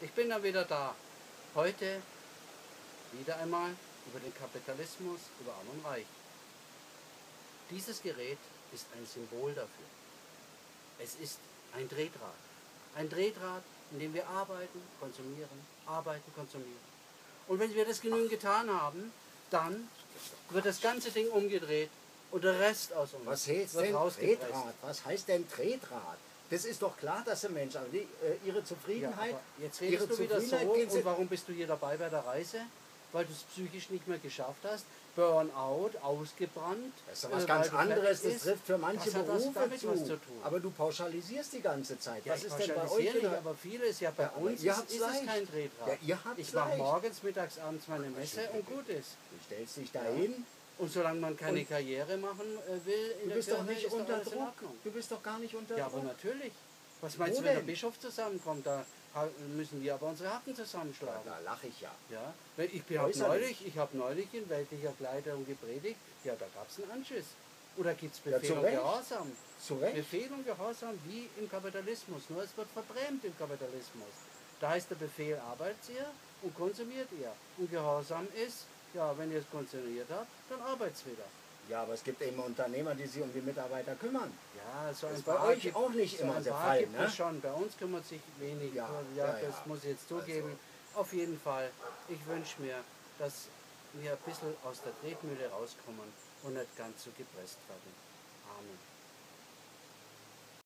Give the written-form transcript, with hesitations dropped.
Ich bin dann wieder da. Heute wieder einmal über den Kapitalismus, über Arm und Reich. Dieses Gerät ist ein Symbol dafür. Es ist ein Drehdraht. Ein Drehdraht, in dem wir arbeiten, konsumieren. Und wenn wir das genügend getan haben, dann wird das ganze Ding umgedreht und der Rest aus uns Was heißt wird denn rausgepresst. Drehdraht? Was heißt denn Drehdraht? Das ist doch klar, dass der Mensch, aber ihre Ja, Zufriedenheit, aber jetzt redest du wieder so, geht und warum bist du hier dabei bei der Reise? Weil du es psychisch nicht mehr geschafft hast, Burnout, ausgebrannt. das ist doch was weil ganz du anderes, fertig das trifft für manche Was hat das Berufe damit zu. was zu tun? Aber du pauschalisierst die ganze Zeit. Ja, Was ich ist denn bei euch pauschalisiere wieder? nicht, aber vieles, ja bei Ja, aber uns ihr ist habt's es leicht. kein Drehdraht. Ja, ihr habt's Ich mache leicht. morgens, mittags, abends meine Messe und gut ist. Du stellst dich dahin. Und solange man keine Und Karriere machen will in Du der bist doch Kirche, nicht ist doch unter alles in Druck. Ordnung. Du bist doch gar nicht unter Ja, aber Druck. natürlich. Was meinst Wo du, wenn der denn? Bischof zusammenkommt? Da müssen wir aber unsere Hacken zusammenschlagen. Da lache ich ja. Ja, ich habe Äußerlich. neulich in weltlicher Kleidung gepredigt, ja, da gab es einen Anschiss. Oder gibt es Ja, Befehl zu und Recht. Gehorsam? Zu Recht. Befehl und Gehorsam wie im Kapitalismus, nur es wird verbrämt im Kapitalismus. Da heißt der Befehl, arbeitet ihr und konsumiert ihr. Und Gehorsam ist, ja, wenn ihr es konsumiert habt, dann arbeitet wieder. Ja, aber es gibt eben Unternehmer, die sich um die Mitarbeiter kümmern. Ja, so Das ein ist bei paar euch gibt- auch nicht so immer ein der paar Fall, gibt ne? es schon. Bei uns kümmert sich wenig. Ja, Das ja. muss ich jetzt zugeben. Also. Auf jeden Fall. Ich wünsche mir, dass wir ein bisschen aus der Tretmühle rauskommen und nicht ganz so gepresst werden. Amen.